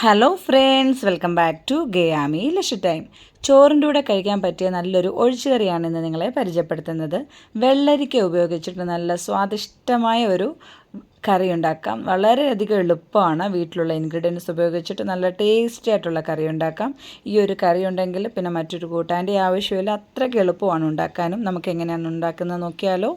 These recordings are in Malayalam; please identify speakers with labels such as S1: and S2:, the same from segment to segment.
S1: Hello friends, welcome back to ഗയാമി ലഷ് ടൈം. ചോറിൻ്റെ കൂടെ കഴിക്കാൻ പറ്റിയ നല്ലൊരു ഒഴിച്ചുകറിയാണ് ഇന്ന് നിങ്ങളെ പരിചയപ്പെടുത്തുന്നത്. വെള്ളരിക്ക ഉപയോഗിച്ചിട്ട് നല്ല സ്വാദിഷ്ടമായ ഒരു കറി ഉണ്ടാക്കാം. വളരെയധികം എളുപ്പമാണ്. വീട്ടിലുള്ള ഇൻഗ്രീഡിയൻസ് ഉപയോഗിച്ചിട്ട് നല്ല ടേസ്റ്റി ആയിട്ടുള്ള കറി ഉണ്ടാക്കാം. ഈ ഒരു കറി ഉണ്ടെങ്കിൽ പിന്നെ മറ്റൊരു കൂട്ടാൻ്റെ ആവശ്യമില്ല. അത്രയ്ക്ക് എളുപ്പമാണ് ഉണ്ടാക്കാനും. നമുക്ക് എങ്ങനെയാണ് ഉണ്ടാക്കുന്നത് നോക്കിയാലോ.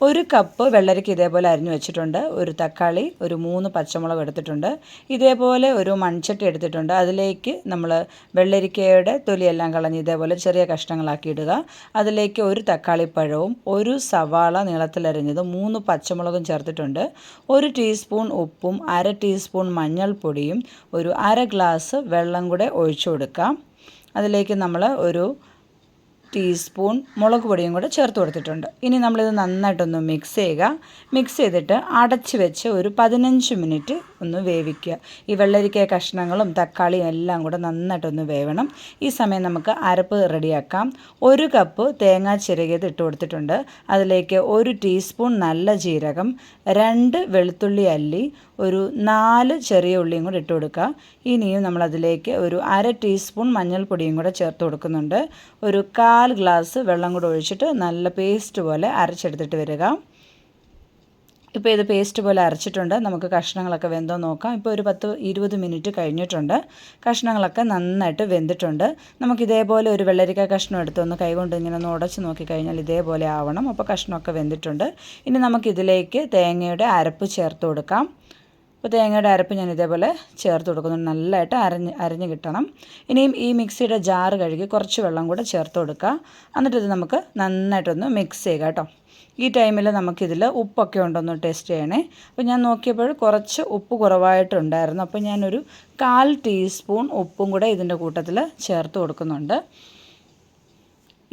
S1: ഒരു കപ്പ് വെള്ളരിക്ക ഇതേപോലെ അരിഞ്ഞു വെച്ചിട്ടുണ്ട്. ഒരു തക്കാളി, ഒരു 3 പച്ചമുളക് എടുത്തിട്ടുണ്ട്. ഇതേപോലെ ഒരു മൺചട്ടി എടുത്തിട്ടുണ്ട്. അതിലേക്ക് നമ്മൾ വെള്ളരിക്കയുടെ തൊലിയെല്ലാം കളഞ്ഞ് ഇതേപോലെ ചെറിയ കഷ്ണങ്ങളാക്കി ഇടുക. അതിലേക്ക് ഒരു തക്കാളിപ്പഴവും ഒരു സവാള നീളത്തിലരിഞ്ഞതും 3 പച്ചമുളകും ചേർത്തിട്ടുണ്ട്. 1 ടീസ്പൂൺ ഉപ്പും 1/2 ടീസ്പൂൺ മഞ്ഞൾപ്പൊടിയും ഒരു 1/2 ഗ്ലാസ് വെള്ളം കൂടെ ഒഴിച്ചു കൊടുക്കാം. അതിലേക്ക് നമ്മൾ ഒരു ടീസ്പൂൺ മുളക് പൊടിയും കൂടെ ചേർത്ത് കൊടുത്തിട്ടുണ്ട്. ഇനി നമ്മളിത് നന്നായിട്ടൊന്ന് മിക്സ് ചെയ്യുക. മിക്സ് ചെയ്തിട്ട് അടച്ച് വെച്ച് ഒരു 15 മിനിറ്റ് ഒന്ന് വേവിക്കുക. ഈ വെള്ളരിക്ക കഷ്ണങ്ങളും തക്കാളിയും എല്ലാം കൂടെ നന്നായിട്ടൊന്ന് വേവണം. ഈ സമയം നമുക്ക് അരപ്പ് റെഡിയാക്കാം. 1 കപ്പ് തേങ്ങ ചിരകിയത് ഇട്ട് കൊടുത്തിട്ടുണ്ട്. അതിലേക്ക് 1 ടീസ്പൂൺ നല്ല ജീരകം, 2 വെളുത്തുള്ളി അല്ലി, ഒരു 4 ചെറിയ ഉള്ളിയും കൂടെ ഇട്ട് കൊടുക്കുക. ഇനിയും നമ്മളതിലേക്ക് ഒരു 1/2 ടീസ്പൂൺ മഞ്ഞൾപ്പൊടിയും കൂടെ ചേർത്ത് കൊടുക്കുന്നുണ്ട്. ഒരു 1/4 ഗ്ലാസ് വെള്ളം കൂടെ ഒഴിച്ചിട്ട് നല്ല പേസ്റ്റ് പോലെ അരച്ചെടുത്തിട്ട് വരിക. ഇപ്പോൾ ഇത് പേസ്റ്റ് പോലെ അരച്ചിട്ടുണ്ട്. നമുക്ക് കഷ്ണങ്ങളൊക്കെ വെന്തോ നോക്കാം. ഇപ്പോൾ ഒരു 10-20 മിനിറ്റ് കഴിഞ്ഞിട്ടുണ്ട്. കഷ്ണങ്ങളൊക്കെ നന്നായിട്ട് വെന്തിട്ടുണ്ട്. നമുക്കിതേപോലെ ഒരു വെള്ളരിക്ക കഷ്ണം എടുത്തൊന്ന് കൈകൊണ്ട് ഇങ്ങനെ ഒന്ന് ഉടച്ച് നോക്കിക്കഴിഞ്ഞാൽ ഇതേപോലെ ആവണം. അപ്പോൾ കഷ്ണമൊക്കെ വെന്തിട്ടുണ്ട്. ഇനി നമുക്കിതിലേക്ക് തേങ്ങയുടെ അരപ്പ് ചേർത്ത് കൊടുക്കാം. അപ്പോൾ തേങ്ങയുടെ അരപ്പ് ഞാൻ ഇതേപോലെ ചേർത്ത് കൊടുക്കുന്നുണ്ട്. നല്ലതായിട്ട് അരഞ്ഞ് കിട്ടണം. ഇനിയും ഈ മിക്സിയുടെ ജാറ് കഴുകി കുറച്ച് വെള്ളം കൂടെ ചേർത്ത് കൊടുക്കുക. എന്നിട്ടിത് നമുക്ക് നന്നായിട്ടൊന്ന് മിക്സ് ചെയ്യുക കേട്ടോ. ഈ ടൈമിൽ നമുക്കിതിൽ ഉപ്പൊക്കെ ഉണ്ടോയെന്ന് ടേസ്റ്റ് ചെയ്യണേ. അപ്പോൾ ഞാൻ നോക്കിയപ്പോൾ കുറച്ച് ഉപ്പ് കുറവായിട്ടുണ്ടായിരുന്നു. അപ്പോൾ ഞാനൊരു 1/4 ടീസ്പൂൺ ഉപ്പും കൂടെ ഇതിൻ്റെ കൂട്ടത്തിൽ ചേർത്ത് കൊടുക്കുന്നുണ്ട്.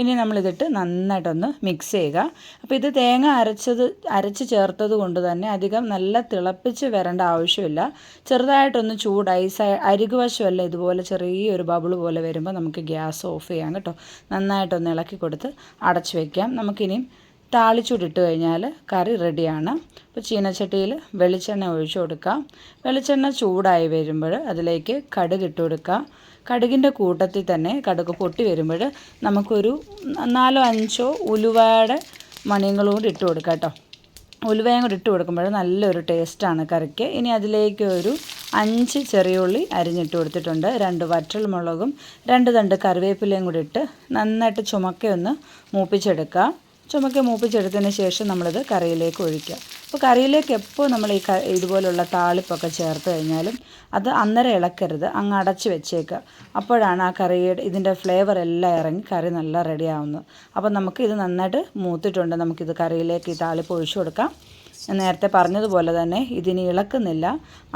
S1: ഇനി നമ്മളിതിട്ട് നന്നായിട്ടൊന്ന് മിക്സ് ചെയ്യുക. അപ്പോൾ ഇത് തേങ്ങ അരച്ച് ചേർത്തത് കൊണ്ട് തന്നെ അധികം നല്ല തിളപ്പിച്ച് വരേണ്ട ആവശ്യമില്ല. ചെറുതായിട്ടൊന്ന് ചൂടായി അരികുവശമല്ല ഇതുപോലെ ചെറിയൊരു ബബിൾ പോലെ വരുമ്പോൾ നമുക്ക് ഗ്യാസ് ഓഫ് ചെയ്യാം കേട്ടോ. നന്നായിട്ടൊന്ന് ഇളക്കി കൊടുത്ത് അടച്ച് വയ്ക്കാം. നമുക്കിനിയും താളിച്ചൂടിട്ട് കഴിഞ്ഞാൽ കറി റെഡിയാണ്. അപ്പോൾ ചീനച്ചട്ടിയിൽ വെളിച്ചെണ്ണ ഒഴിച്ചു കൊടുക്കാം. വെളിച്ചെണ്ണ ചൂടായി വരുമ്പോൾ അതിലേക്ക് കടുക് ഇട്ട് കൊടുക്കുക. കടുകിൻ്റെ കൂട്ടത്തിൽ തന്നെ കടുക് പൊട്ടി വരുമ്പോൾ നമുക്കൊരു 4-5 ഉലുവയുടെ മണികളും കൂടി ഇട്ട് കൊടുക്കാം കേട്ടോ. ഉലുവയും കൂടി ഇട്ട് കൊടുക്കുമ്പോൾ നല്ലൊരു ടേസ്റ്റാണ് കറിക്ക്. ഇനി അതിലേക്ക് ഒരു 5 ചെറിയ ഉള്ളി അരിഞ്ഞിട്ട് കൊടുത്തിട്ടുണ്ട്. 2 വറ്റൽമുളകും 2 തണ്ട് കറിവേപ്പിലയും കൂടി ഇട്ട് നന്നായിട്ട് ചുമക്കൊന്ന് മൂപ്പിച്ചെടുക്കുക. ചുമക്കെ മൂപ്പിച്ചെടുത്തതിന് ശേഷം നമ്മളിത് കറിയിലേക്ക് ഒഴിക്കുക. അപ്പോൾ കറിയിലേക്ക് എപ്പോൾ നമ്മൾ ഇതുപോലുള്ള താളിപ്പൊക്കെ ചേർത്ത് കഴിഞ്ഞാലും അത് അന്നേരം ഇളക്കരുത്, അങ്ങ് അടച്ച് വെച്ചേക്കുക. അപ്പോഴാണ് ആ കറിയുടെ ഇതിൻ്റെ ഫ്ലേവർ എല്ലാം ഇറങ്ങി കറി നല്ല റെഡി ആവുന്നത്. അപ്പോൾ നമുക്കിത് നന്നായിട്ട് മൂത്തിട്ടുണ്ട്. നമുക്കിത് കറിയിലേക്ക് ഈ താളിപ്പ് ഒഴിച്ചു കൊടുക്കാം. ഞാൻ നേരത്തെ പറഞ്ഞതുപോലെ തന്നെ ഇതിനി ഇളക്കുന്നില്ല,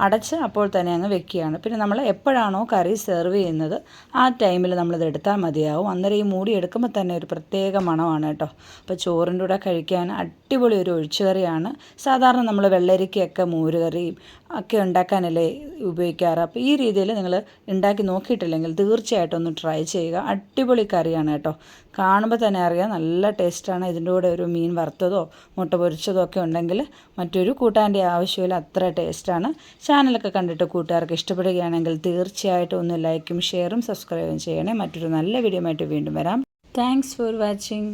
S1: അടച്ച് അപ്പോൾ തന്നെ അങ്ങ് വെക്കുകയാണ്. പിന്നെ നമ്മൾ എപ്പോഴാണോ കറി സെർവ് ചെയ്യുന്നത് ആ ടൈമിൽ നമ്മളിത് എടുത്താൽ മതിയാവും. അന്നേരം ഈ മൂടി എടുക്കുമ്പോൾ തന്നെ ഒരു പ്രത്യേക മണമാണ് കേട്ടോ. അപ്പോൾ ചോറിൻ്റെ കൂടെ കഴിക്കാൻ അടിപൊളി ഒരു ഒഴിച്ചുകറിയാണ്. സാധാരണ നമ്മൾ വെള്ളരിക്കയൊക്കെ മോരുകറിയും ഒക്കെ ഉണ്ടാക്കാനല്ലേ ഉപയോഗിക്കാറ്. അപ്പോൾ ഈ രീതിയിൽ നിങ്ങൾ ഉണ്ടാക്കി നോക്കിയിട്ടില്ലെങ്കിൽ തീർച്ചയായിട്ടും ഒന്ന് ട്രൈ ചെയ്യുക. അടിപൊളി കറിയാണ് കേട്ടോ. കാണുമ്പോൾ തന്നെ അറിയാം നല്ല ടേസ്റ്റാണ്. ഇതിൻ്റെ കൂടെ ഒരു മീൻ വറുത്തതോ മുട്ട പൊരിച്ചതോ ഒക്കെ ഉണ്ടെങ്കിൽ മറ്റൊരു കൂട്ടാൻ്റെ ആവശ്യമില്ല, അത്ര ടേസ്റ്റാണ്. ചാനലൊക്കെ കണ്ടിട്ട് കൂട്ടുകാർക്ക് ഇഷ്ടപ്പെടുകയാണെങ്കിൽ തീർച്ചയായിട്ടും ഒന്ന് ലൈക്കും ഷെയറും സബ്സ്ക്രൈബും ചെയ്യണേ. മറ്റൊരു നല്ല വീഡിയോ ആയിട്ട് വീണ്ടും വരാം. Thanks for watching.